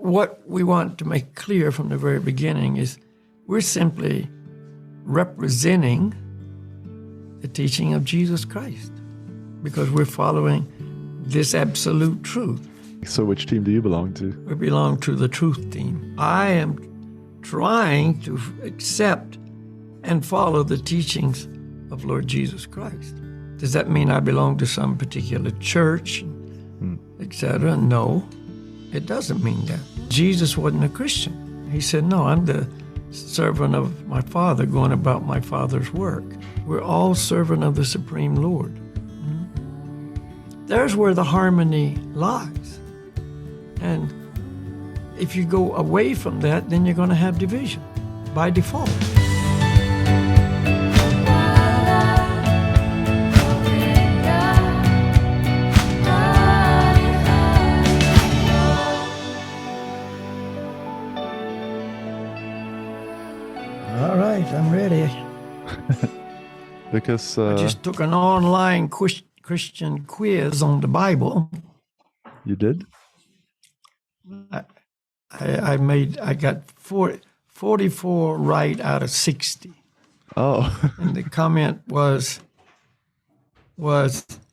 what we want to make clear from the very beginning is we're simply representing the teaching of Jesus Christ because we're following this absolute truth. So which team do you belong to? We belong to the truth team. I am trying to accept and follow the teachings of Lord Jesus Christ. Does that mean I belong to some particular church, etc.? No, it doesn't mean that. Jesus wasn't a Christian. He said, no, I'm the servant of my Father going about my Father's work. We're all servant of the Supreme Lord. There's where the harmony lies. And if you go away from that, then you're going to have division by default. All right, I'm ready. Because I just took an online Christian quiz on the Bible. You did? I got 44 right out of 60. Oh. And the comment was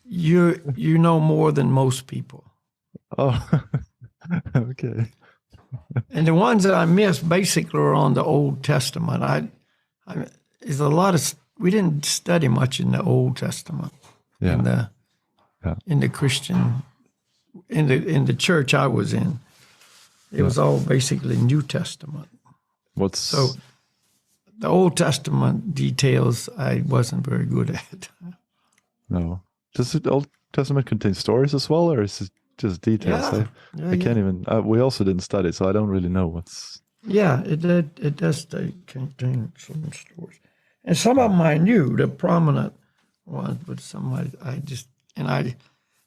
you know more than most people. Oh. Okay. And the ones that I missed basically are on the Old Testament. There's a lot of we didn't study much in the Old Testament. Yeah. In the Christian in the church I was in. It was all basically New Testament. So the Old Testament details I wasn't very good at. No. Does the Old Testament contain stories as well, or is it just details? I can't even. We also didn't study, so I don't really know what's. Yeah, it does contain some stories, and some of them I knew, the prominent ones, but some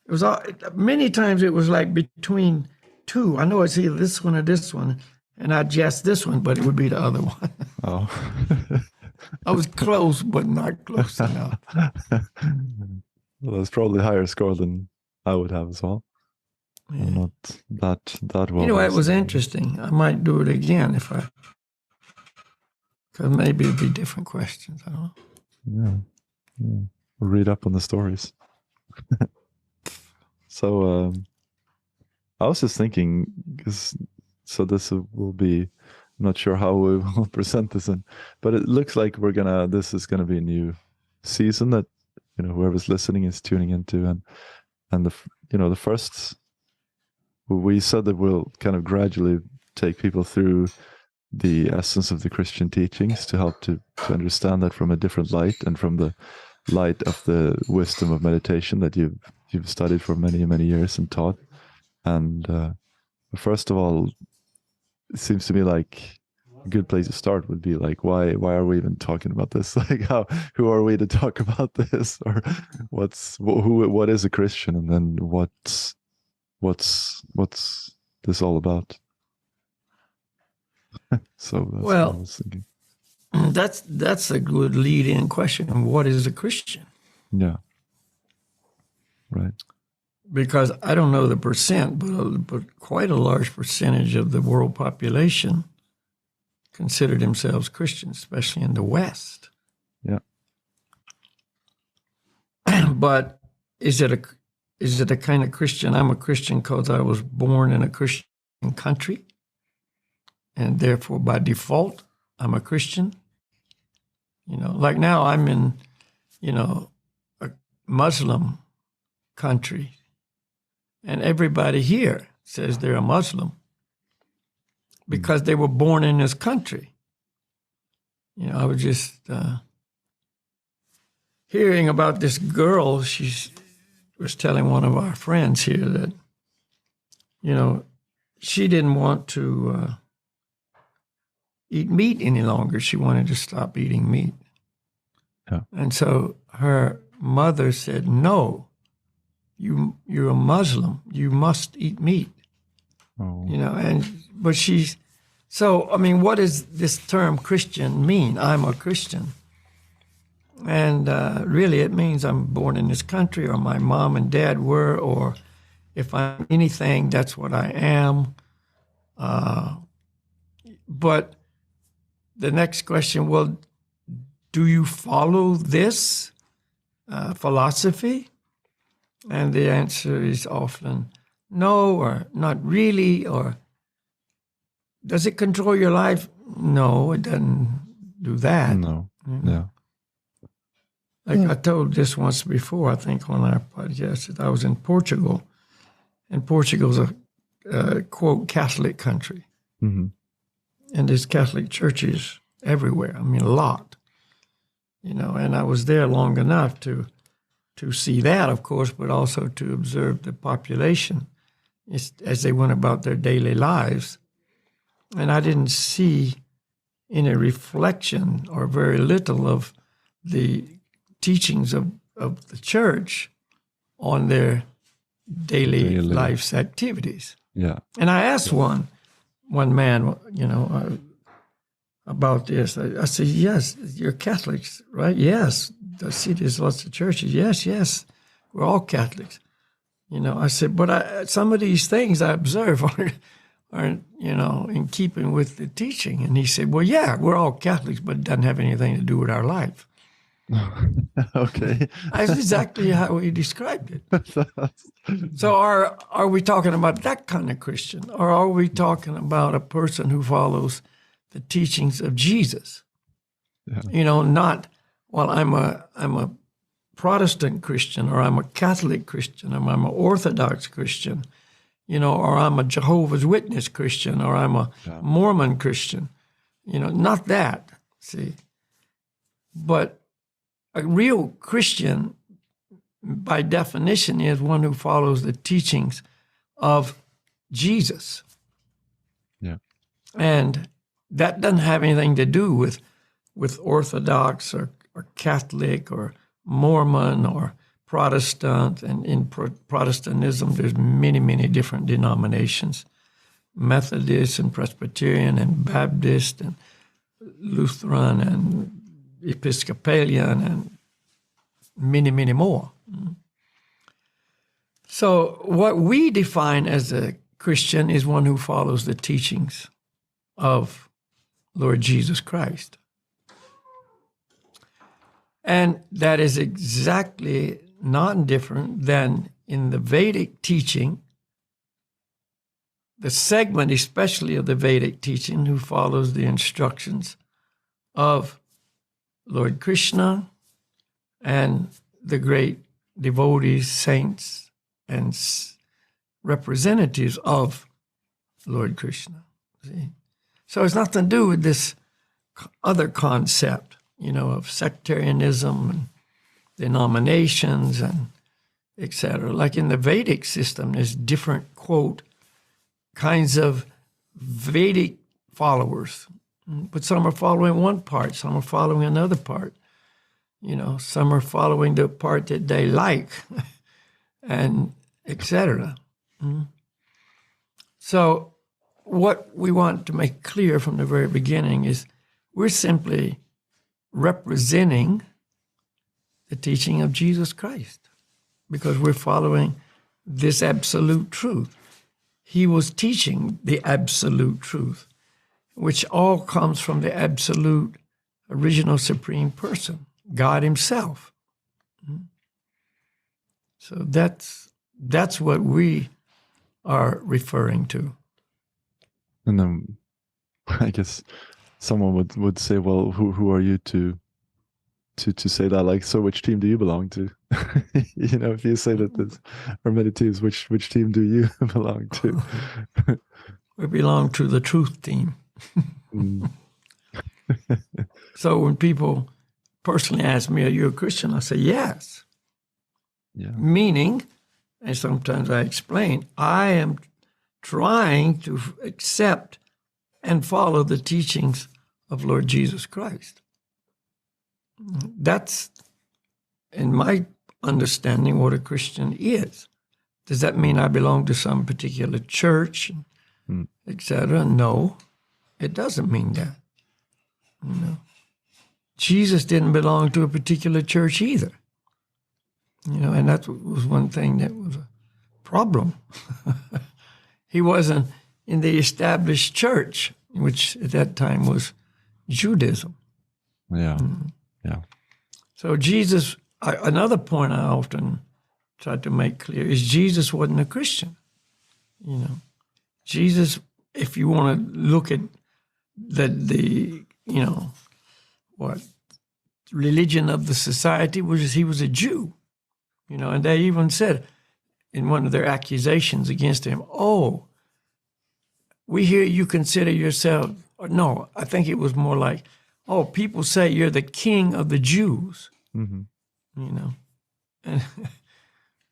it was all, many times it was like between two. I know it's either this one or this one, and I guess this one, but it would be the other one. Oh. I was close, but not close enough. Well, that's probably a higher score than I would have as well. Yeah. Not that well. You know, it was interesting. I might do it again because maybe it'd be different questions. I don't know. Yeah. We'll read up on the stories. So I was just thinking, so this will be, I'm not sure how we will present this but it looks like this is gonna be a new season that, whoever's listening is tuning into, and the first, we said that we'll kind of gradually take people through the essence of the Christian teachings to help to understand that from a different light, and from the light of the wisdom of meditation that you've studied for many, many years and taught. And first of all, it seems to me like a good place to start would be like, why are we even talking about this? Like, who are we to talk about this? Or what is a Christian? And then what's this all about? So that's what I was thinking. That's a good lead-in question. What is a Christian? Yeah. Right. Because I don't know the percent, but quite a large percentage of the world population consider themselves Christians, especially in the West. Yeah. But is it a kind of Christian? I'm a Christian because I was born in a Christian country, and therefore by default I'm a Christian. Like now I'm in, a Muslim country, and everybody here says they're a Muslim because they were born in this country. I was just hearing about this girl. She was telling one of our friends here that, she didn't want to eat meat any longer. She wanted to stop eating meat. Yeah. And so her mother said, no, you're a Muslim. You must eat meat. Oh. But what does this term Christian mean? I'm a Christian. And really it means I'm born in this country, or my mom and dad were, or if I'm anything, that's what I am. But the next question, well, do you follow this philosophy? And the answer is often no, or not really, or does it control your life? No, it doesn't do that. No. Yeah. Like I told this once before, I think on our podcast, that I was in Portugal, and Portugal's a quote, Catholic country. Mm-hmm. And there's Catholic churches everywhere. I mean, a lot. And I was there long enough to see that, of course, but also to observe the population as they went about their daily lives. And I didn't see any reflection or very little of the teachings of the church on their daily life's activities. Yeah. And I asked one man, about this. I said, yes, you're Catholics, right? Yes. I see there's lots of churches. Yes. We're all Catholics. I said, but some of these things I observe aren't, in keeping with the teaching. And he said, well, yeah, we're all Catholics, but it doesn't have anything to do with our life. Okay. That's exactly how he described it. So are we talking about that kind of Christian, or are we talking about a person who follows the teachings of Jesus? Yeah. Not, well, I'm a Protestant Christian, or I'm a Catholic Christian, or I'm an Orthodox Christian, or I'm a Jehovah's Witness Christian, or I'm a Mormon Christian. Not that, see. But a real Christian, by definition, is one who follows the teachings of Jesus. Yeah. And that doesn't have anything to do with Orthodox or Catholic or Mormon or Protestant. And in Protestantism, there's many, many different denominations: Methodist and Presbyterian and Baptist and Lutheran and Episcopalian and many, many more. So what we define as a Christian is one who follows the teachings of Lord Jesus Christ. And that is exactly not different than in the Vedic teaching, the segment especially of the Vedic teaching who follows the instructions of Lord Krishna and the great devotees, saints, and representatives of Lord Krishna. See? So it's nothing to do with this other concept, of sectarianism and denominations and etc. Like in the Vedic system, there's different, quote, kinds of Vedic followers. But some are following one part, some are following another part. Some are following the part that they like, and etc. So what we want to make clear from the very beginning is we're simply representing the teaching of Jesus Christ because we're following this absolute truth. He was teaching the absolute truth, which all comes from the absolute original supreme person, God himself. So that's what we are referring to. And then I guess someone would say, well, who are you to say that? Like, so which team do you belong to? If you say that there's are many teams, which team do you belong to? We belong to the truth team. So when people personally ask me, are you a Christian? I say, yes. Yeah. Meaning, and sometimes I explain, I am trying to accept and follow the teachings of Lord Jesus Christ. That's, in my understanding, what a Christian is. Does that mean I belong to some particular church, etc.? No, it doesn't mean that. Jesus didn't belong to a particular church either. And that was one thing that was a problem. He wasn't in the established church, which at that time was Judaism. Yeah. Yeah. So Jesus, another point I often try to make clear is Jesus wasn't a Christian. You know, Jesus, if you want to look at the religion of the society, he was a Jew. You know, and they even said in one of their accusations against him, "Oh, we hear you consider yourself," or no, I think it was more like, "Oh, people say you're the king of the Jews." Mm-hmm. You know, and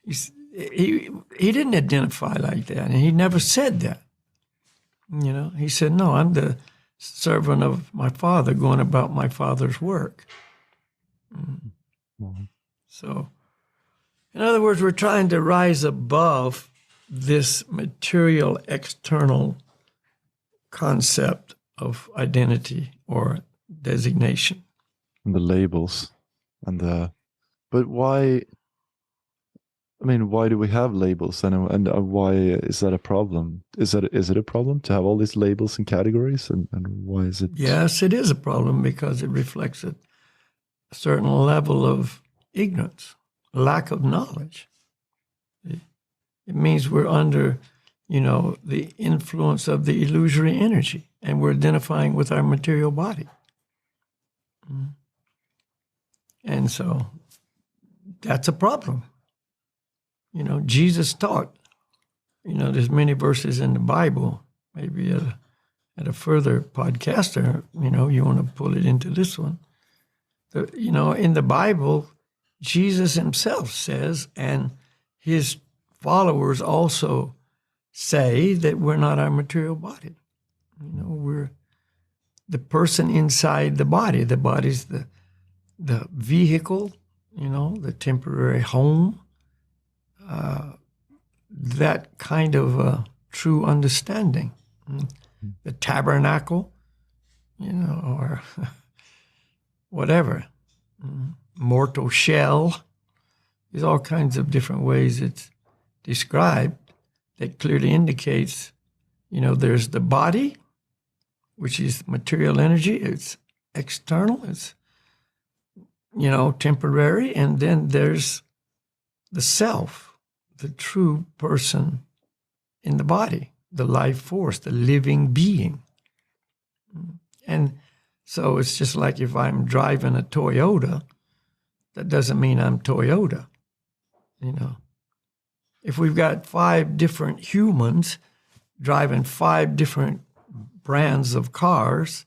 he didn't identify like that, and he never said that. You know, he said, "No, I'm the servant of my Father, going about my Father's work." Mm-hmm. So, in other words, we're trying to rise above this material, external concept of identity or designation. And the labels and but why? I mean, why do we have labels, and why is that a problem? Is it a problem to have all these labels and categories, and why is it? Yes, it is a problem because it reflects a certain level of ignorance, lack of knowledge. It means we're under, the influence of the illusory energy, and we're identifying with our material body. And so that's a problem. You know, Jesus taught, there's many verses in the Bible, maybe at a further podcast, or, you want to pull it into this one. In the Bible, Jesus himself says, and his followers also say, that we're not our material body. We're the person inside the body. The body's the vehicle, the temporary home. That kind of true understanding. The tabernacle, or whatever. Mortal shell. There's all kinds of different ways it's described that clearly indicates, there's the body, which is material energy. It's external. It's, temporary. And then there's the self, the true person in the body, the life force, the living being. And so it's just like if I'm driving a Toyota, that doesn't mean I'm Toyota. If we've got 5 different humans driving 5 different brands of cars,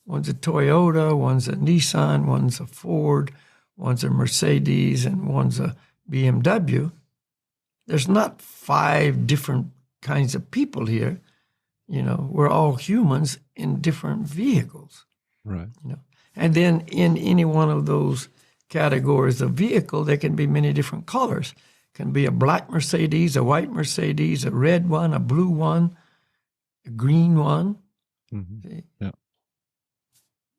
one's a Toyota, one's a Nissan, one's a Ford, one's a Mercedes, and one's a BMW, there's not 5 different kinds of people here. We're all humans in different vehicles. Right. And then in any one of those categories of vehicle, there can be many different colors. It can be a black Mercedes, a white Mercedes, a red one, a blue one, a green one. Mm-hmm. Yeah.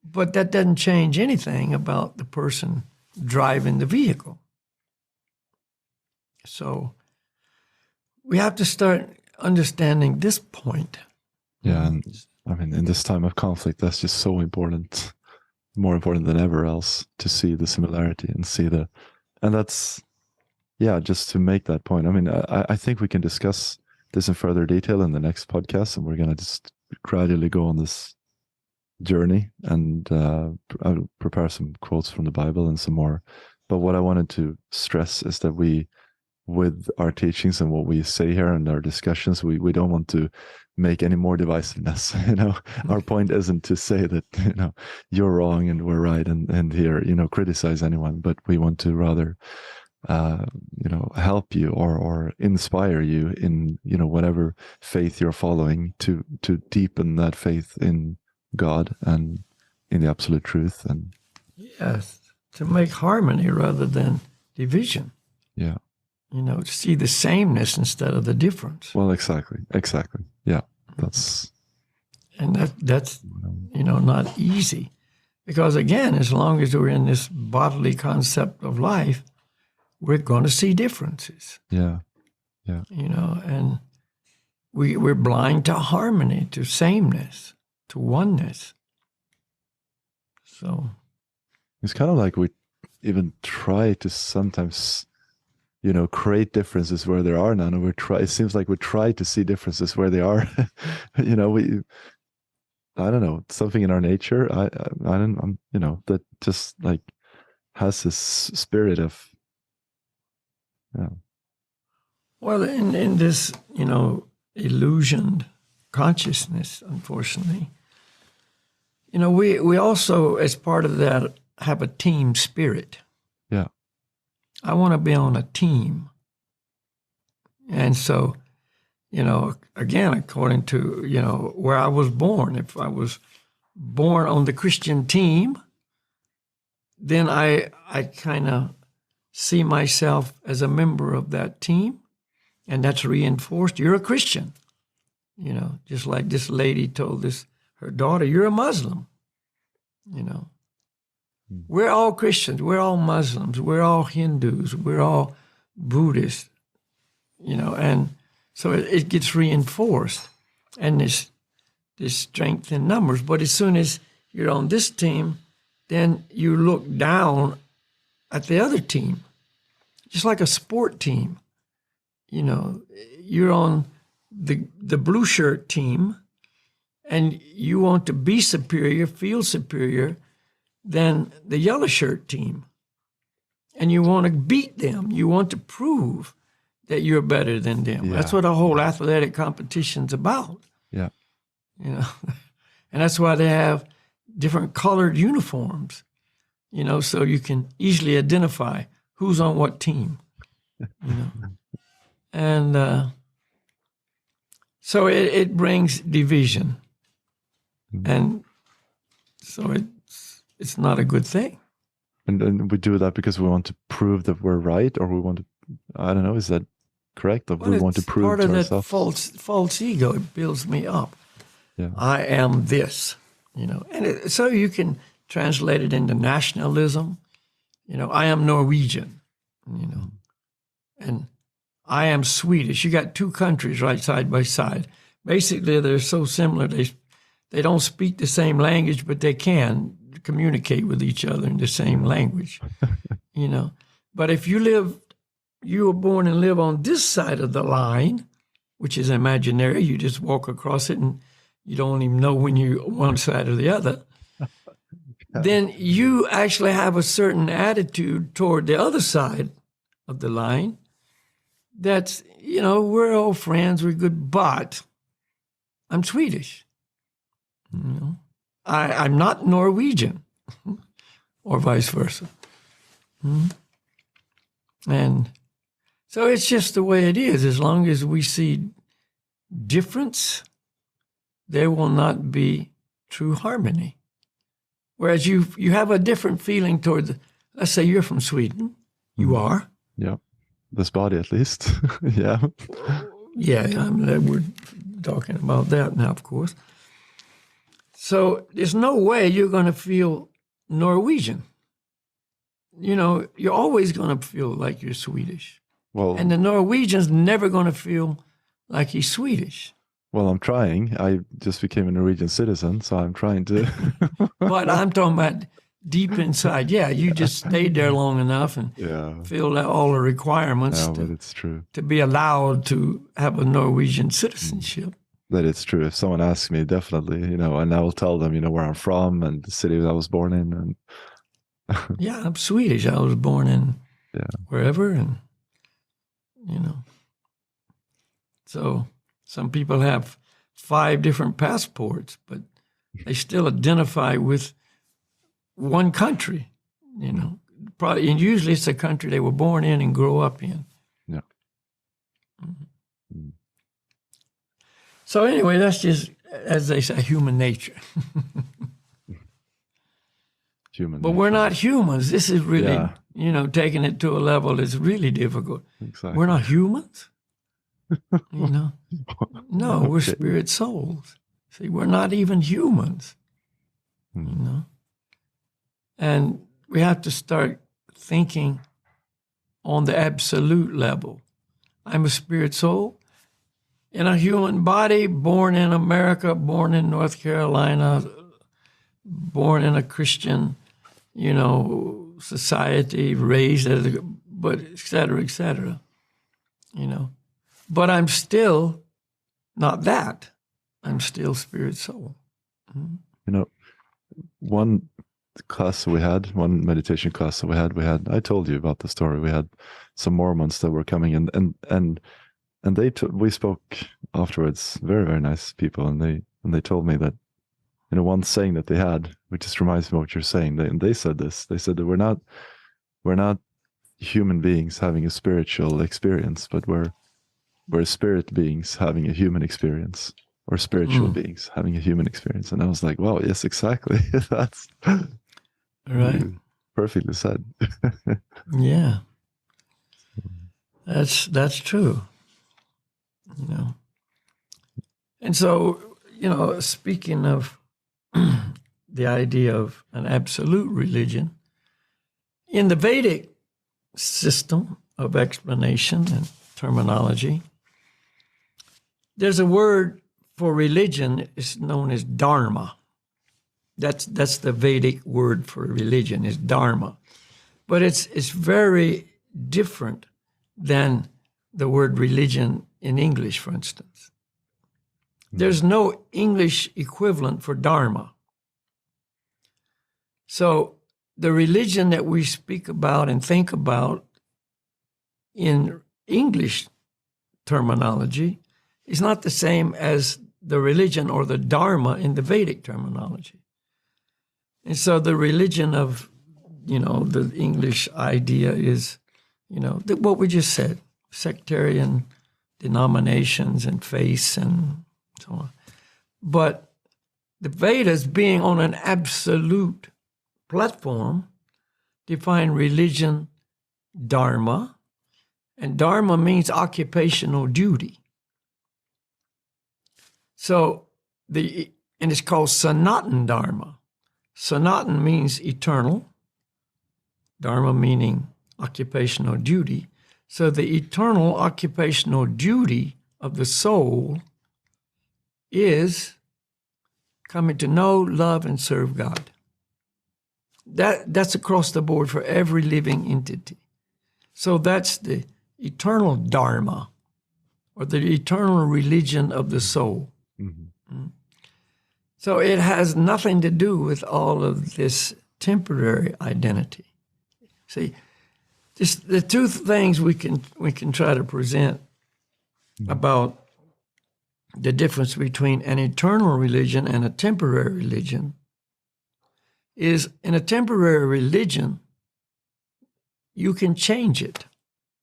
But that doesn't change anything about the person driving the vehicle. So we have to start understanding this point. Yeah, and I mean, in this time of conflict, that's just so important, more important than ever else, to see the similarity and and that's, yeah, just to make that point. I mean, I think we can discuss this in further detail in the next podcast, and we're going to just gradually go on this journey, and I'll prepare some quotes from the Bible and some more. But what I wanted to stress is that with our teachings and what we say here and our discussions, we don't want to make any more divisiveness. Our point isn't to say that you're wrong and we're right, and here criticize anyone, but we want to rather help you or inspire you in whatever faith you're following, to deepen that faith in God and in the absolute truth. And yes, to make harmony rather than division. Yeah. To see the sameness instead of the difference. Well, exactly. Yeah, and that's not easy, because again, as long as we're in this bodily concept of life, we're going to see differences. Yeah. And we're blind to harmony, to sameness, to oneness. So it's kind of like we even try to sometimes, create differences where there are none, and it seems like we try to see differences where they are. I don't know, something in our nature. I don't, that just like has this spirit of, yeah. Well, in this, illusioned consciousness, unfortunately, we also, as part of that, have a team spirit. Yeah. I want to be on a team. And so, again, according to, where I was born, if I was born on the Christian team, then I kind of see myself as a member of that team. And that's reinforced. You're a Christian. Just like this lady told her daughter, you're a Muslim. We're all Christians. We're all Muslims. We're all Hindus. We're all Buddhists. And so it gets reinforced. And this strength in numbers. But as soon as you're on this team, then you look down at the other team, just like a sport team. You're on the blue shirt team, and you want to be superior, feel superior than the yellow shirt team. And you want to beat them. You want to prove that you're better than them. Yeah. That's what a whole athletic competition's about. Yeah. And that's why they have different colored uniforms, so you can easily identify who's on what team, And so it brings division. And so it's not a good thing. And we do that because we want to prove that we're right, or we want to, I don't know, is that correct? Or we want to prove part to of ourselves? that false ego. It builds me up. Yeah. I am this, and so you can translate it into nationalism. I am Norwegian, and I am Swedish. You got two countries right side by side. Basically, they're so similar. They don't speak the same language, but they can communicate with each other in the same language, But if you were born and live on this side of the line, which is imaginary, you just walk across it and you don't even know when you're one side or the other, then you actually have a certain attitude toward the other side of the line. That's, we're all friends, we're good, but I'm Swedish. I'm not Norwegian, or vice versa. And so it's just the way it is. As long as we see difference, there will not be true harmony. Whereas you have a different feeling toward, let's say you're from Sweden. You are. Yeah. This body, at least. Yeah. Yeah, we're talking about that now, of course. So there's no way you're going to feel Norwegian. You're always going to feel like you're Swedish. Well, and the Norwegian's never going to feel like he's Swedish. Well, I'm trying. I just became a Norwegian citizen, so I'm trying to. But I'm talking about deep inside. Yeah, you just stayed there long enough and filled out all the requirements but it's true. To be allowed to have a Norwegian citizenship. That it's true. If someone asks me, definitely, and I will tell them, where I'm from and the city that I was born in. And yeah, I'm Swedish. I was born in wherever, and So some people have 5 different passports, but they still identify with one country, Probably, and usually it's the country they were born in and grow up in. Yeah. Mm-hmm. So anyway, that's just, as they say, human nature. But we're not humans. This is really, taking it to a level that's really difficult. Exactly. We're not humans. No, we're spirit souls. See, we're not even humans. And we have to start thinking on the absolute level. I'm a spirit soul. in a human body, born in America, born in North Carolina, born in a Christian, society, raised as but et cetera, But I'm still not that. I'm still spirit soul. One class we had, one meditation class that we had, I told you about the story. We had some Mormons that were coming in, and we spoke afterwards, very, very nice people. And they told me that, one saying that they had, which just reminds me of what you're saying. They said this, they said that we're not human beings having a spiritual experience, but we're spirit beings having a human experience, or spiritual beings having a human experience. And I was like, wow, yes, exactly. That's right. Perfectly said. Yeah. That's true. And so, speaking of the idea of an absolute religion, in the Vedic system of explanation and terminology, there's a word for religion is known as dharma. That's the Vedic word for religion, is dharma. But it's very different than the word religion in English, for instance. There's no English equivalent for dharma. So the religion that we speak about and think about in English terminology is not the same as the religion or the dharma in the Vedic terminology. And so the religion of, the English idea is, what we just said, sectarian denominations and faiths and so on. But the Vedas, being on an absolute platform, define religion dharma, and dharma means occupational duty. So and it's called Sanatan Dharma. Sanatan means eternal, dharma meaning occupational duty. So the eternal occupational duty of the soul is coming to know, love, and serve God. That's across the board for every living entity. So that's the eternal dharma, or the eternal religion of the soul. Mm-hmm. So it has nothing to do with all of this temporary identity. See, just the two things we can try to present about the difference between an eternal religion and a temporary religion is, in a temporary religion, you can change it.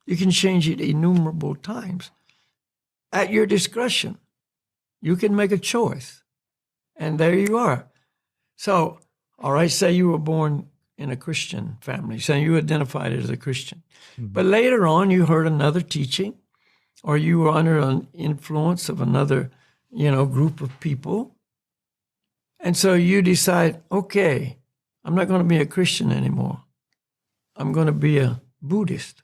You can change it innumerable times at your discretion. You can make a choice, and there you are. So, all right, say you were born in a Christian family, say you identified as a Christian. But later on, you heard another teaching, or you were under an influence of another, group of people. And so you decide, okay, I'm not going to be a Christian anymore. I'm going to be a Buddhist.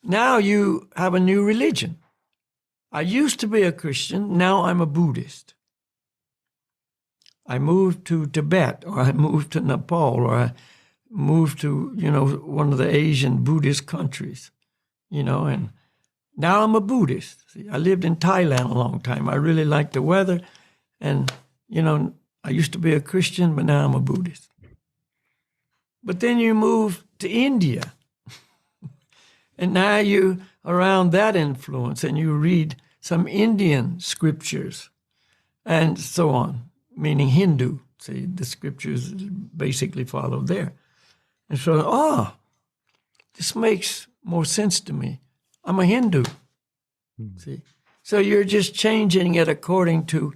Now you have a new religion. I used to be a Christian, now I'm a Buddhist. I moved to Tibet, or I moved to Nepal, or I moved to, one of the Asian Buddhist countries, and now I'm a Buddhist. See, I lived in Thailand a long time. I really liked the weather, and, I used to be a Christian, but now I'm a Buddhist. But then you move to India, and now you around that influence, and you read some Indian scriptures, and so on, meaning Hindu. See, the scriptures basically follow there. And so, this makes more sense to me. I'm a Hindu. See, so you're just changing it according to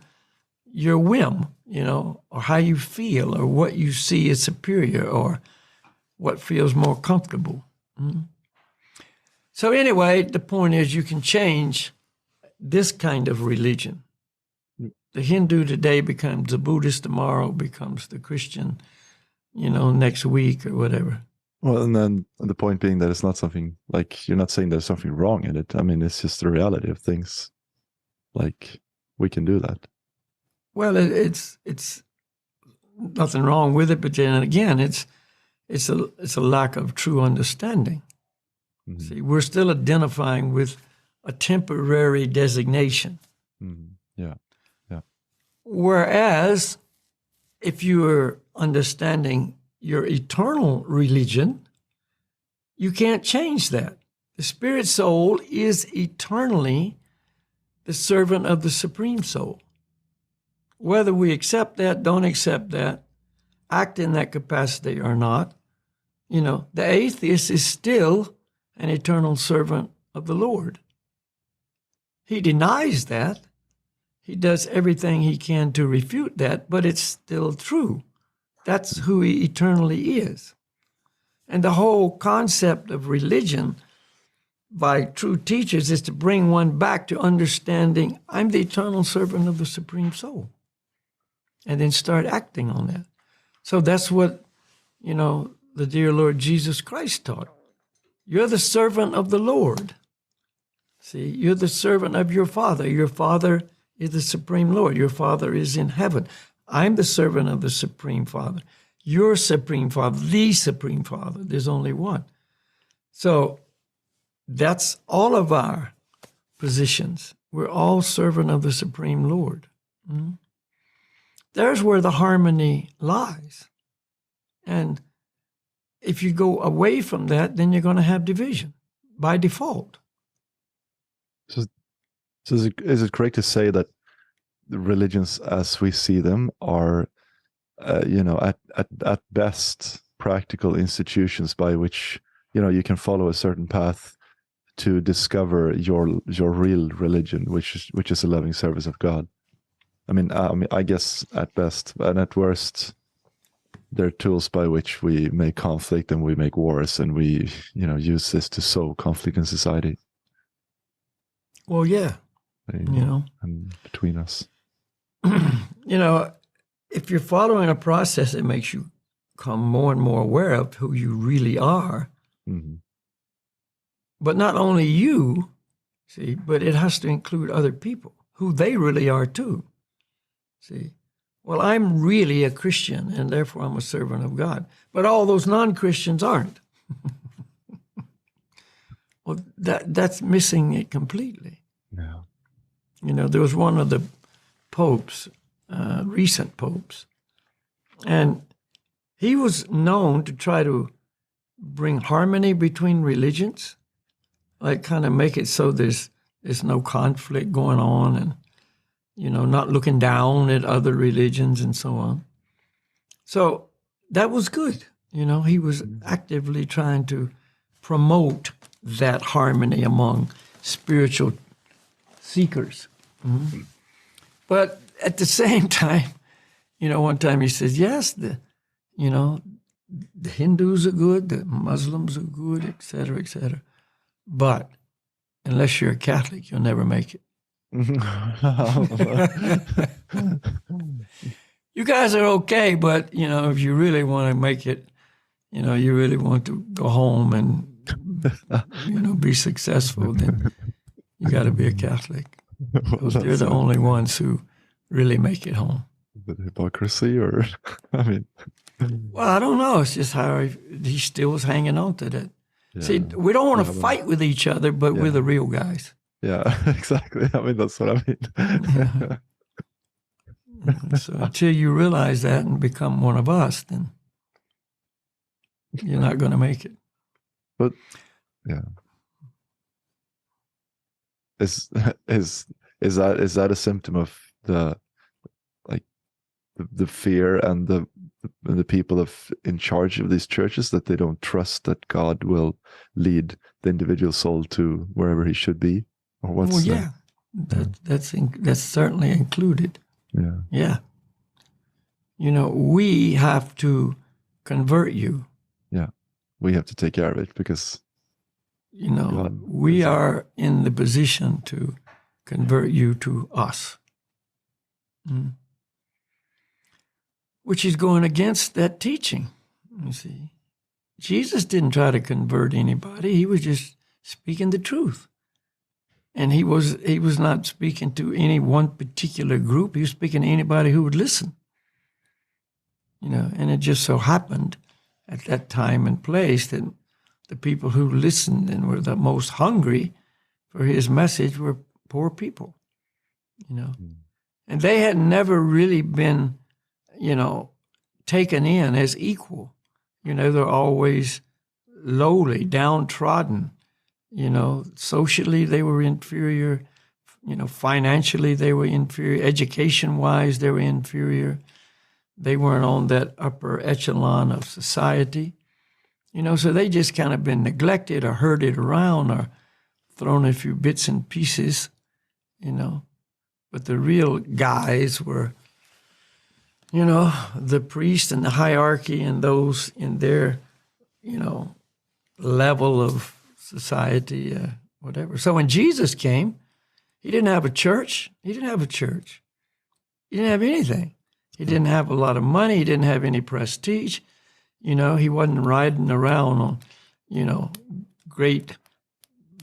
your whim, or how you feel, or what you see as superior, or what feels more comfortable. So anyway, the point is you can change this kind of religion. The Hindu today becomes the Buddhist, tomorrow becomes the Christian, next week or whatever. Well, and then the point being that it's not something like you're not saying there's something wrong in it. I mean, it's just the reality of things. Like we can do that. Well, it's nothing wrong with it, but then again, it's a lack of true understanding. Mm-hmm. See, we're still identifying with a temporary designation. Mm-hmm. Yeah. Yeah. Whereas if you are understanding your eternal religion, you can't change that. The spirit soul is eternally the servant of the supreme soul. Whether we accept that, don't accept that, act in that capacity or not, the atheist is still an eternal servant of the Lord. He denies that. He does everything he can to refute that, but it's still true. That's who he eternally is. And the whole concept of religion by true teachers is to bring one back to understanding I'm the eternal servant of the supreme soul. And then start acting on that. So that's what, the dear Lord Jesus Christ taught. You're the servant of the Lord. See, you're the servant of your Father. Your Father is the supreme Lord. Your Father is in heaven. I'm the servant of the supreme Father. Your supreme Father, the supreme Father. There's only one. So that's all of our positions. We're all servant of the supreme Lord. Mm-hmm. There's where the harmony lies. And if you go away from that, then you're going to have division by default. So is it correct to say that the religions as we see them are, at best practical institutions by which, you can follow a certain path to discover your real religion, which is a loving service of God? I mean, I guess at best, and at worst, they're tools by which we make conflict and we make wars, and we, use this to sow conflict in society. Well, yeah, and between us. If you're following a process, it makes you become more and more aware of who you really are. Mm-hmm. But not only you, see, but it has to include other people, who they really are too. See, well, I'm really a Christian, and therefore I'm a servant of God. But all those non-Christians aren't. Well, that's missing it completely. Yeah. There was one of the popes, recent popes, and he was known to try to bring harmony between religions, like kind of make it so there's no conflict going on, and not looking down at other religions and so on. So that was good. He was actively trying to promote that harmony among spiritual seekers. Mm-hmm. But at the same time, one time he says, yes, the Hindus are good, the Muslims are good, et cetera, but unless you're a Catholic, you'll never make it. You guys are okay, but if you really want to make it, you really want to go home and be successful, then you got to be a Catholic. Because they're the only ones who really make it home. Is it hypocrisy, or I mean? Well, I don't know. It's just how he still was hanging on to that. Yeah. See, we don't want to fight with each other, but we're the real guys. Yeah, exactly. I mean, that's what I mean. Yeah. So until you realize that and become one of us, then you're not going to make it. But yeah, is that a symptom of the fear and the people in charge of these churches, that they don't trust that God will lead the individual soul to wherever he should be, or what's? Well, yeah, that's certainly included. Yeah. We have to convert you. Yeah, we have to take care of it because we are in the position to convert you to us. Mm. Which is going against that teaching, you see. Jesus didn't try to convert anybody. He was just speaking the truth. And he was not speaking to any one particular group. He was speaking to anybody who would listen. And it just so happened at that time and place that the people who listened and were the most hungry for his message were poor people, And they had never really been, taken in as equal. They're always lowly, downtrodden. Socially they were inferior. Financially they were inferior. Education-wise they were inferior. They weren't on that upper echelon of society. So they just kind of been neglected or herded around or thrown a few bits and pieces, But the real guys were, the priest and the hierarchy and those in their, level of society, whatever. So when Jesus came, he didn't have a church. He didn't have anything. He didn't have a lot of money. He didn't have any prestige. He wasn't riding around on, great,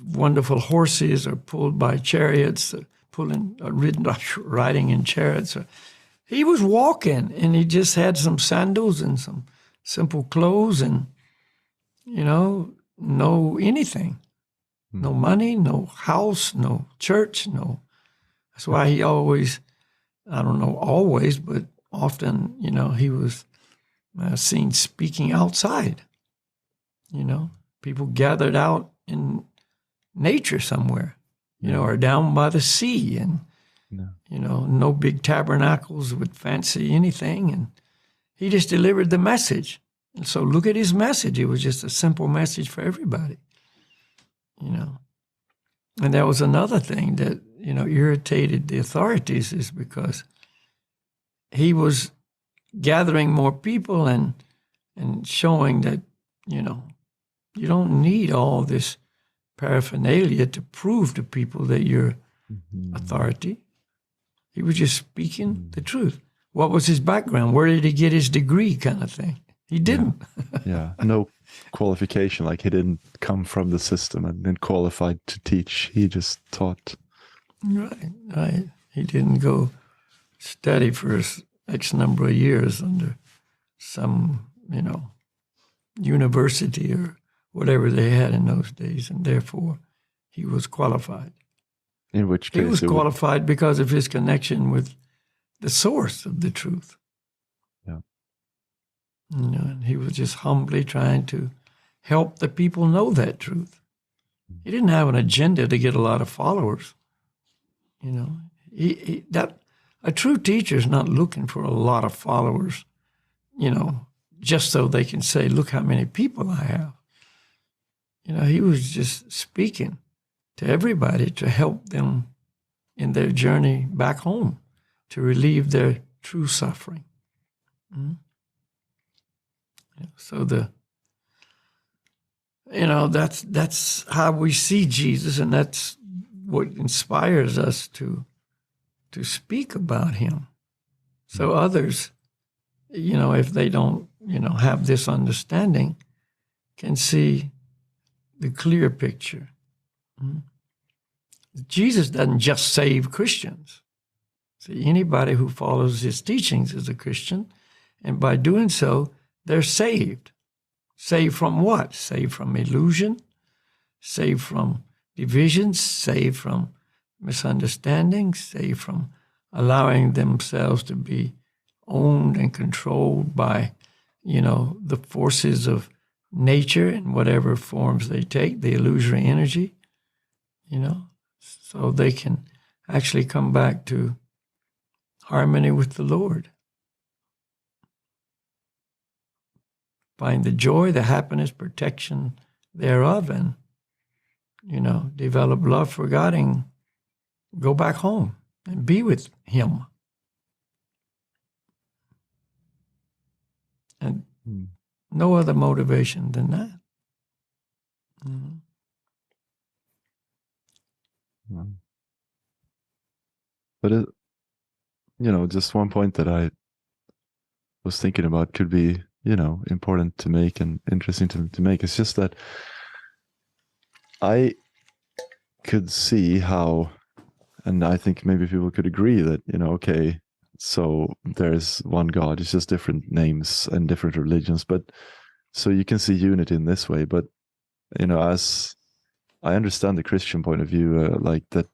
wonderful horses or pulled by chariots, riding in chariots. He was walking, and he just had some sandals and some simple clothes and, no anything. No money, no house, no church, no. That's why he always, I don't know always, but often, he was seen speaking outside. People gathered out in nature somewhere, or down by the sea, and no big tabernacles with fancy anything, and he just delivered the message. And so look at his message. It was just a simple message for everybody, And that was another thing that, irritated the authorities, is because he was gathering more people and showing that, you don't need all this paraphernalia to prove to people that you're authority. He was just speaking the truth. What was his background? Where did he get his degree, kind of thing? He didn't. Yeah. No qualification. Like, he didn't come from the system and then qualified to teach. He just taught. Right. He didn't go study for X number of years under some, university or whatever they had in those days, and therefore he was qualified. In which case he was qualified because of his connection with the source of the truth. Yeah. And he was just humbly trying to help the people know that truth. He didn't have an agenda to get a lot of followers. A true teacher is not looking for a lot of followers, just so they can say, look how many people I have. He was just speaking to everybody to help them in their journey back home, to relieve their true suffering. So that's how we see Jesus, and that's what inspires us to speak about him. So others, if they don't, have this understanding, can see the clear picture. Jesus doesn't just save Christians. See, anybody who follows his teachings is a Christian, and by doing so, they're saved. Saved from what? Saved from illusion, saved from divisions, saved from misunderstandings, saved from allowing themselves to be owned and controlled by, the forces of nature in whatever forms they take, the illusory energy, so they can actually come back to harmony with the Lord. Find the joy, the happiness, protection thereof, and, develop love for God and go back home and be with him. And no other motivation than that. But just one point that I was thinking about could be, important to make and interesting to make. It's just that I could see how, and I think maybe people could agree that, okay, so there's one God, it's just different names and different religions, but so you can see unity in this way. But, as I understand the Christian point of view, like that,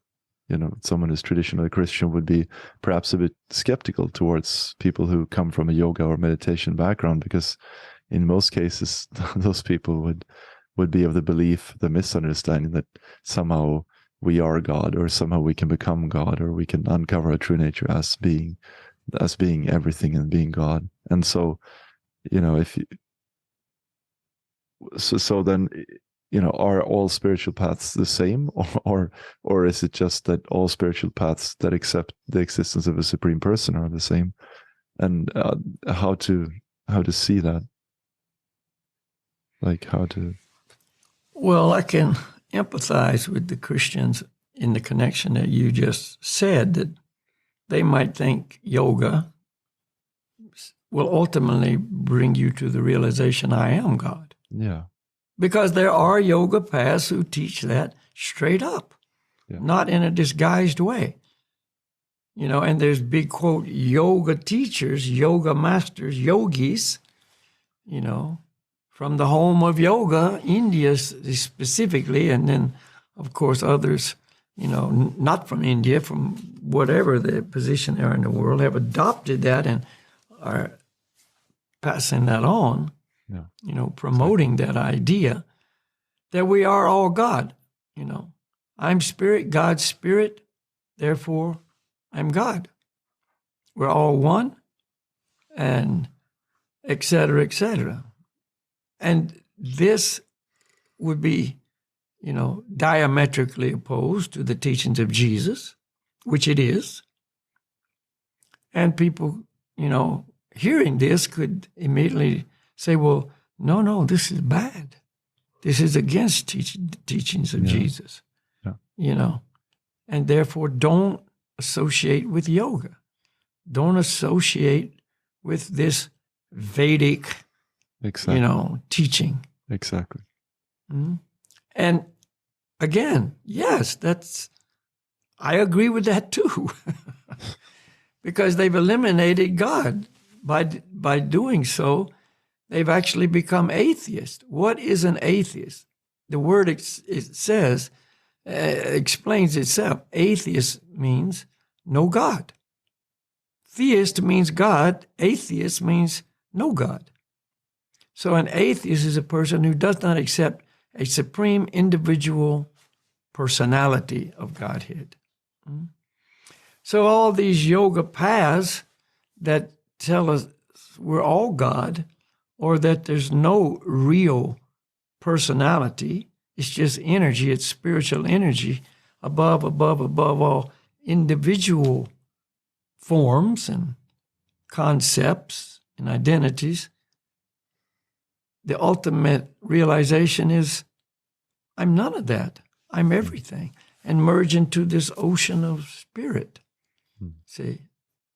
someone who's traditionally Christian would be perhaps a bit skeptical towards people who come from a yoga or meditation background, because in most cases, those people would be of the belief, the misunderstanding that somehow we are God, or somehow we can become God, or we can uncover our true nature as being everything and being God. And so, if you, so then, are all spiritual paths the same, or is it just that all spiritual paths that accept the existence of a supreme person are the same? And how to see that, like how to. Well, I can empathize with the Christians in the connection that you just said, that they might think yoga will ultimately bring you to the realization, I am God. Yeah. Because there are yoga paths who teach that straight up, not in a disguised way. And there's big quote, yoga teachers, yoga masters, yogis, from the home of yoga, India specifically, and then, of course, others, not from India, from whatever the position they are in the world, have adopted that and are passing that on, promoting that idea that we are all God. I'm spirit, God's spirit, therefore I'm God. We're all one, and et cetera, et cetera. And this would be, diametrically opposed to the teachings of Jesus, which it is. And people, hearing this could immediately say, well, no, this is bad. This is against teachings of Jesus, and therefore don't associate with yoga. Don't associate with this Vedic, teaching. Exactly. Mm-hmm. And again, yes, I agree with that too, because they've eliminated God. By doing so, they've actually become atheists. What is an atheist? The word it says explains itself. Atheist means no God. Theist means God. Atheist means no God. So an atheist is a person who does not accept a supreme individual personality of Godhead. So all these yoga paths that tell us we're all God, or that there's no real personality, it's just energy, it's spiritual energy above all individual forms and concepts and identities. The ultimate realization is, I'm none of that. I'm everything. And merge into this ocean of spirit. See,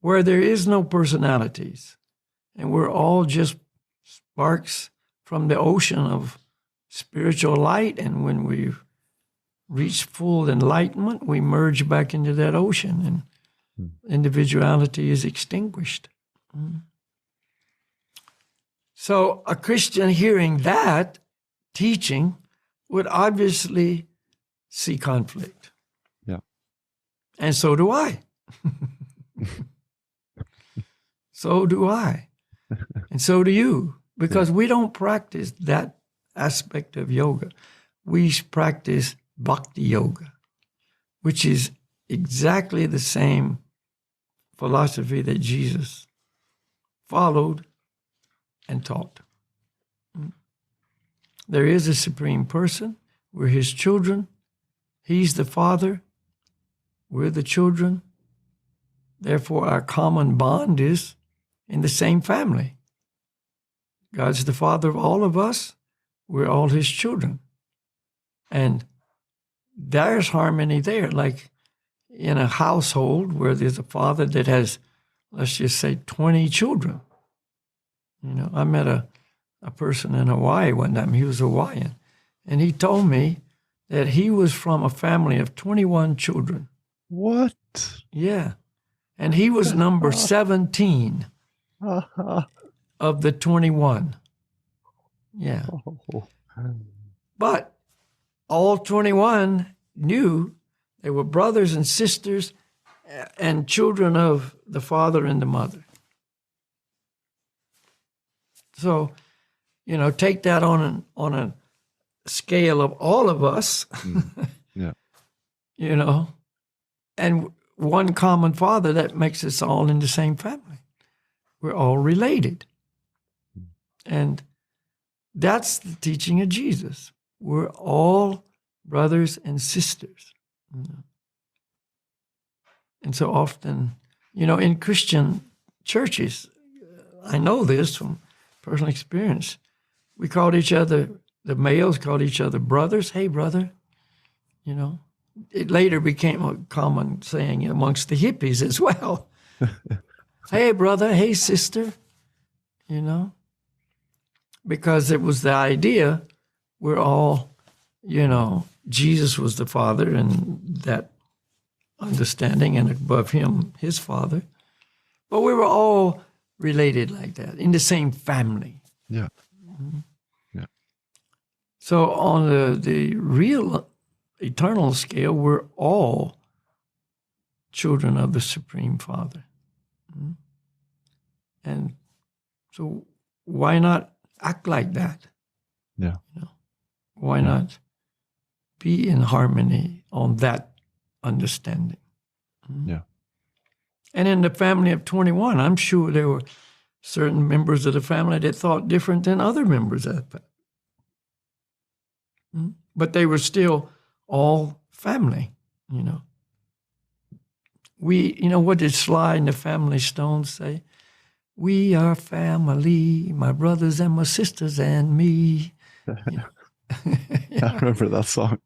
where there is no personalities, and we're all just sparks from the ocean of spiritual light. And when we reach full enlightenment, we merge back into that ocean, and individuality is extinguished. So a Christian hearing that teaching would obviously see conflict. Yeah. And so do I. So do I. And so do you. Because we don't practice that aspect of yoga. We practice bhakti yoga, which is exactly the same philosophy that Jesus followed and taught. There is a supreme person. We're his children. He's the Father. We're the children. Therefore, our common bond is in the same family. God's the Father of all of us. We're all his children. And there's harmony there. Like in a household where there's a father that has, let's just say, 20 children. You know, I met a person in Hawaii one time. He was Hawaiian. And he told me that he was from a family of 21 children. What? Yeah. And he was number 17 of the 21. Yeah. But all 21 knew they were brothers and sisters and children of the father and the mother. So, you know, take that on a scale of all of us, Yeah. you know, and one common father that makes us all in the same family. We're all related. And that's the teaching of Jesus. We're all brothers and sisters. And so often, you know, in Christian churches, I know this from personal experience, we called each other, the males called each other brothers. Hey, brother, you know. It later became a common saying amongst the hippies as well. Hey, brother, hey, sister, you know. Because it was the idea we're all, you know, Jesus was the Father and that understanding, and above him, his Father. But we were all related like that, in the same family. Yeah. Yeah. So on the real eternal scale, we're all children of the Supreme Father. And so why not act like that? Yeah. You know, why not be in harmony on that understanding? Yeah. And in the family of 21, I'm sure there were certain members of the family that thought different than other members of the family. But they were still all family, you know. You know, what did Sly and the Family Stones say? We are family, my brothers and my sisters and me. I remember that song.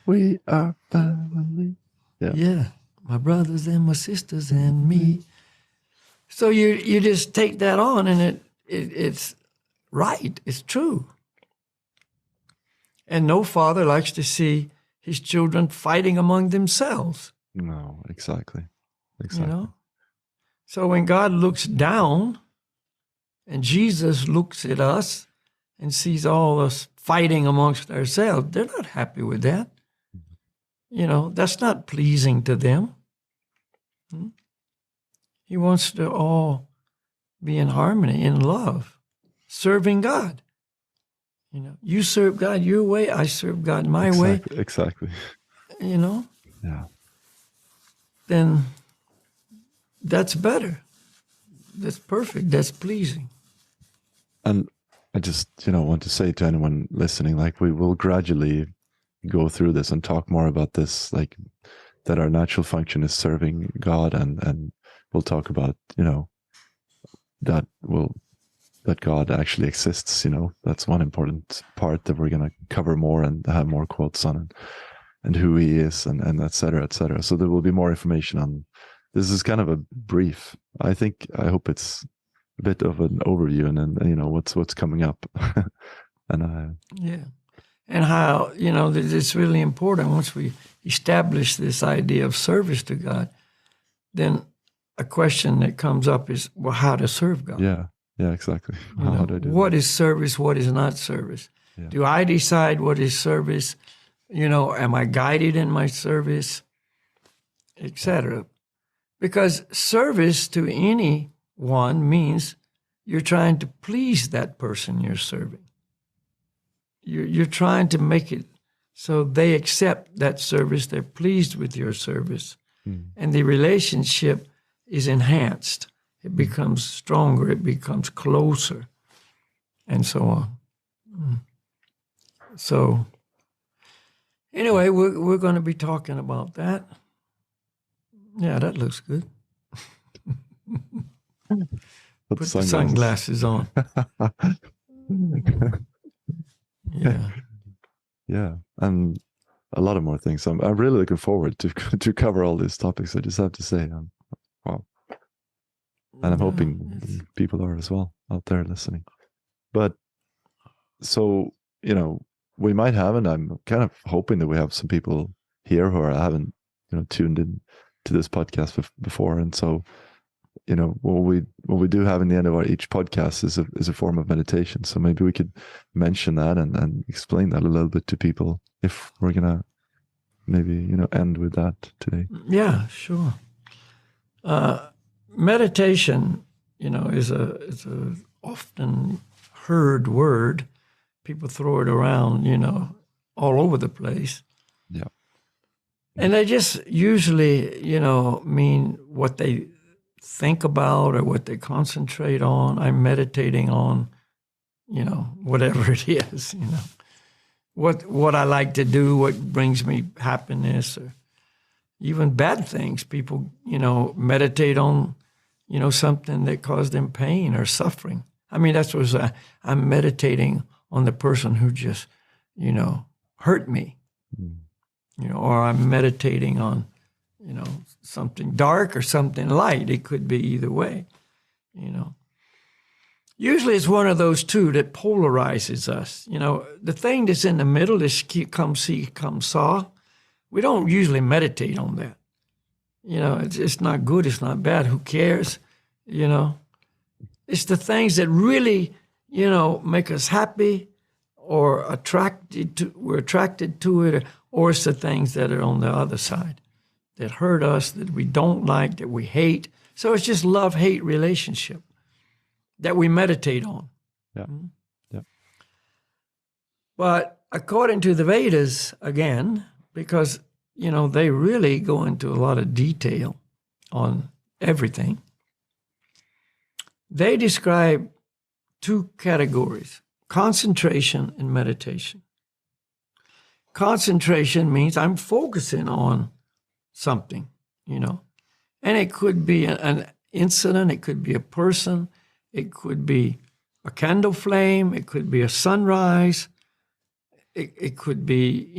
We are family. Yeah, my brothers and my sisters and me. So you just take that on, and it's right. It's true. And no father likes to see his children fighting among themselves. No, exactly. You know? So when God looks down and Jesus looks at us and sees all us fighting amongst ourselves, they're not happy with that. You know, that's not pleasing to them. He wants to all be in harmony, in love, serving God. You know, you serve God your way, I serve God my way. Exactly. You know? Yeah. Then that's better. That's perfect. That's pleasing. And I just, want to say to anyone listening, like, we will gradually go through this and talk more about this, like, that our natural function is serving God, and we'll talk about, that God actually exists. That's one important part that we're going to cover more and have more quotes on, and who he is, and et cetera, et cetera. So there will be more information on. This is kind of a brief. I hope it's a bit of an overview, and then what's coming up. And and how it's really important once we establish this idea of service to God. Then a question that comes up is, well, how to serve God? Yeah, exactly. How do I do what that? is service? What is not service? Yeah. Do I decide what is service? Am I guided in my service, etc.? Because service to anyone means you're trying to please that person you're serving. You're trying to make it so they accept that service, they're pleased with your service, and the relationship is enhanced. It becomes stronger, it becomes closer, and so on. So, anyway, we're going to be talking about that. Yeah, that looks good. Put the sunglasses on. Yeah. Yeah, and a lot of more things. I'm really looking forward to cover all these topics. I just have to say, wow. And I'm hoping people are as well out there listening. But so, we might have, and I'm kind of hoping that we have some people here who haven't, tuned in to this podcast before. And so, what we do have in the end of each podcast is a form of meditation. So maybe we could mention that and explain that a little bit to people if we're gonna maybe end with that today. Yeah, sure. Meditation, is a often heard word. People throw it around, all over the place. Yeah. And they just usually, mean what they think about or what they concentrate on. I'm meditating on, whatever it is, what I like to do, what brings me happiness, or even bad things. People, meditate on, something that caused them pain or suffering. I mean, that's what I'm meditating on the person who just, hurt me, or I'm meditating on, something dark or something light. It could be either way, Usually it's one of those two that polarizes us. The thing that's in the middle, this come see, come saw, we don't usually meditate on that. It's not good, it's not bad, who cares, It's the things that really, make us happy or we're attracted to it, or it's the things that are on the other side that hurt us, that we don't like, that we hate. So it's just love-hate relationship that we meditate on. Yeah. Yeah. But according to the Vedas, again, because, they really go into a lot of detail on everything, they describe two categories: concentration and meditation. Concentration means I'm focusing on something, and it could be an incident, it could be a person, it could be a candle flame, it could be a sunrise, it could be,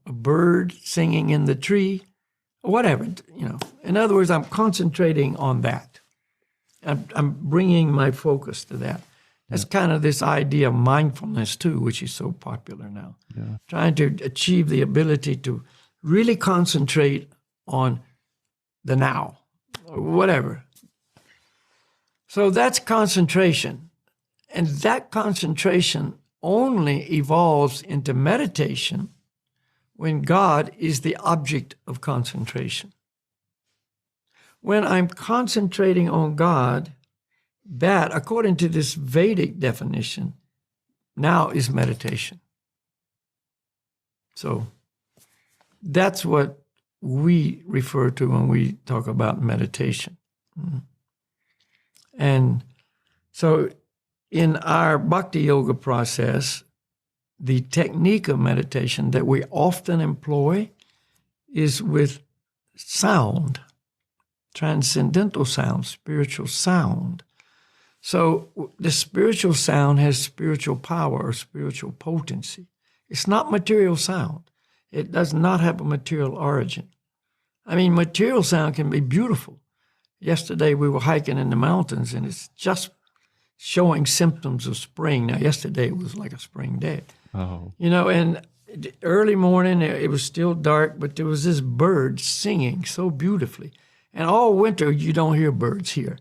a bird singing in the tree, whatever, In other words, I'm concentrating on that. I'm bringing my focus to that. That's kind of this idea of mindfulness too, which is so popular now. Yeah. Trying to achieve the ability to really concentrate on the now, or whatever. So that's concentration. And that concentration only evolves into meditation when God is the object of concentration. When I'm concentrating on God, that, according to this Vedic definition, now is meditation. So that's what we refer to when we talk about meditation. And so in our bhakti yoga process, the technique of meditation that we often employ is with sound, transcendental sound, spiritual sound. So the spiritual sound has spiritual power or spiritual potency. It's not material sound. It does not have a material origin. I mean, material sound can be beautiful. Yesterday we were hiking in the mountains and it's just showing symptoms of spring. Now, yesterday it was like a spring day. Oh. And early morning, it was still dark, but there was this bird singing so beautifully. And all winter, you don't hear birds here.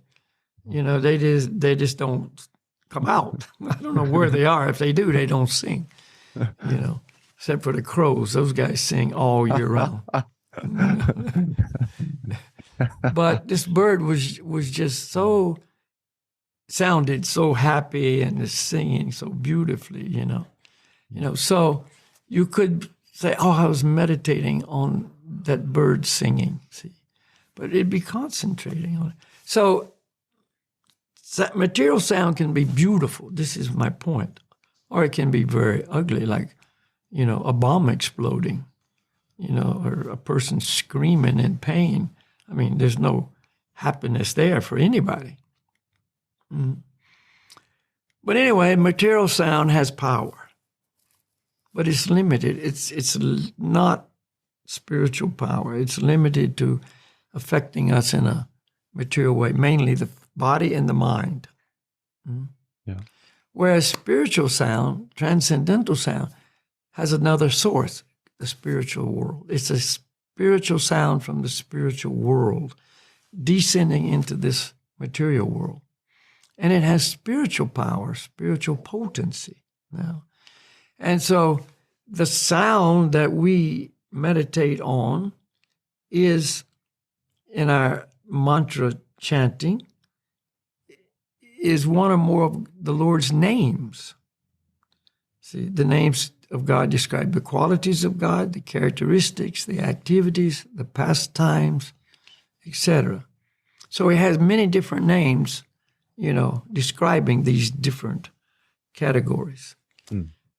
They just don't come out. I don't know where they are. If they do, they don't sing, except for the crows. Those guys sing all year round. But this bird was just sounded so happy and is singing so beautifully, So you could say, oh, I was meditating on that bird singing, see. But it'd be concentrating on it. So material sound can be beautiful. This is my point. Or it can be very ugly, like, a bomb exploding, or a person screaming in pain. I mean, there's no happiness there for anybody. But anyway, material sound has power, but it's limited. It's not spiritual power. It's limited to affecting us in a material way, mainly the body and the mind. Yeah. Whereas spiritual sound, transcendental sound, has another source, the spiritual world. It's a spiritual sound from the spiritual world descending into this material world. And it has spiritual power, spiritual potency now. And so the sound that we meditate on is, in our mantra chanting, is one or more of the Lord's names. See, the names of God describe the qualities of God, the characteristics, the activities, the pastimes, etc. So he has many different names, describing these different categories.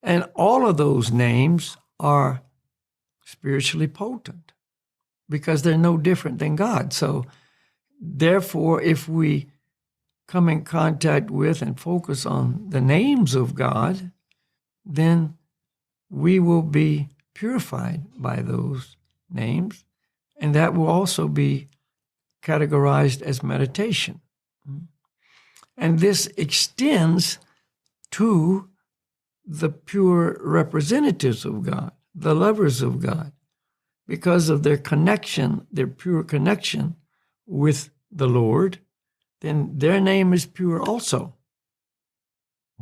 And all of those names are spiritually potent because they're no different than God. So therefore, if we come in contact with and focus on the names of God, then we will be purified by those names, and that will also be categorized as meditation. And this extends to the pure representatives of God, the lovers of God, because of their connection, their pure connection with the Lord, then their name is pure also.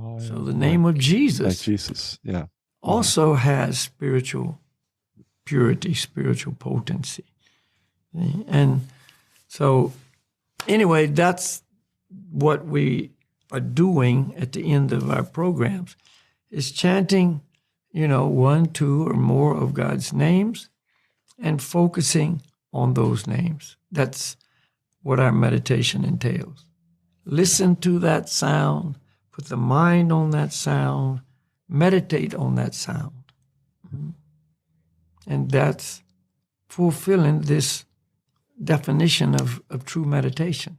Oh, So the name of Jesus, like Jesus, yeah, also has spiritual purity, spiritual potency. And so anyway, that's what we are doing at the end of our programs, is chanting, 1, 2, or more of God's names and focusing on those names. That's what our meditation entails. Listen to that sound, put the mind on that sound, meditate on that sound. And that's fulfilling this definition of true meditation.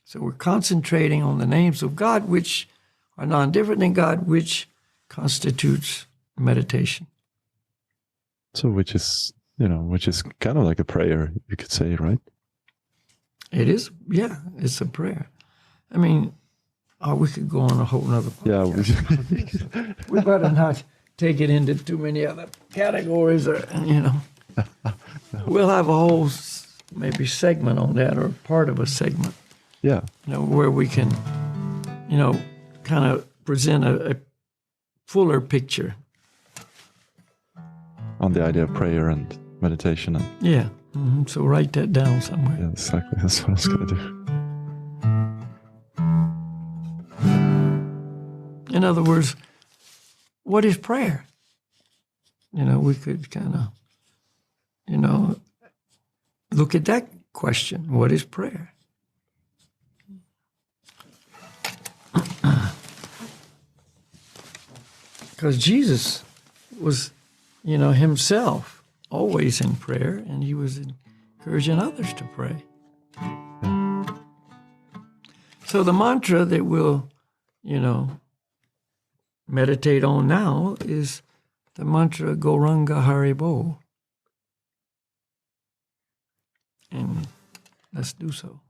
So we're concentrating on the names of God, which are non-different than God, which constitutes meditation. So which is kind of like a prayer, you could say, right? It is, yeah, it's a prayer. I mean, we could go on a whole nother podcast. Yeah. We better not take it into too many other categories, or, We'll have a whole maybe segment on that, or part of a segment. Yeah. Where we can, kind of present a fuller picture. On the idea of prayer and meditation. And yeah. Mm-hmm. So write that down somewhere. Yeah, exactly. That's what I was going to do. In other words, what is prayer? We could kind of, look at that question. What is prayer? Because Jesus was, himself always in prayer, and he was encouraging others to pray. Yeah. So the mantra that we'll, meditate on now is the mantra Gauranga Haribo. And let's do so.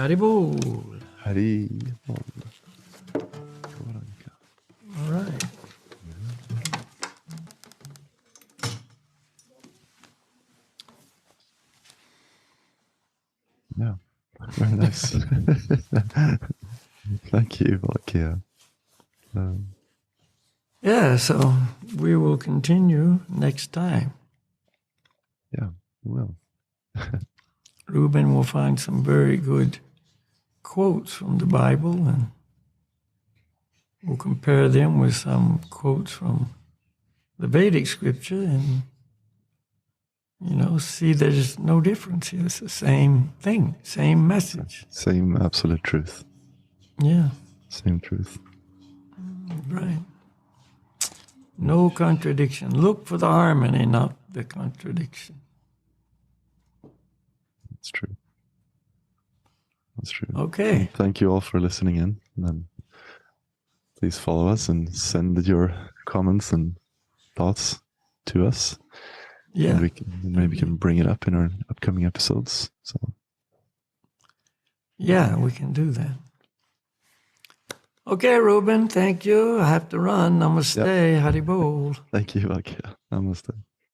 Haribol. Hari. All right. Yeah, very nice. Thank you, Valkia. Yeah, so we will continue next time. Yeah, we will. Ruben will find some very good quotes from the Bible, and we'll compare them with some quotes from the Vedic scripture, and see there's no difference here. It's the same thing, same message. Same absolute truth. Yeah. Same truth. Right. No contradiction. Look for the harmony, not the contradiction. That's true. That's true. Okay. Thank you all for listening in. And then please follow us and send your comments and thoughts to us. Yeah. And maybe we can bring it up in our upcoming episodes. So yeah, we can do that. Okay, Ruben, thank you. I have to run. Namaste. Yep. Haribol. thank you. Okay. Namaste.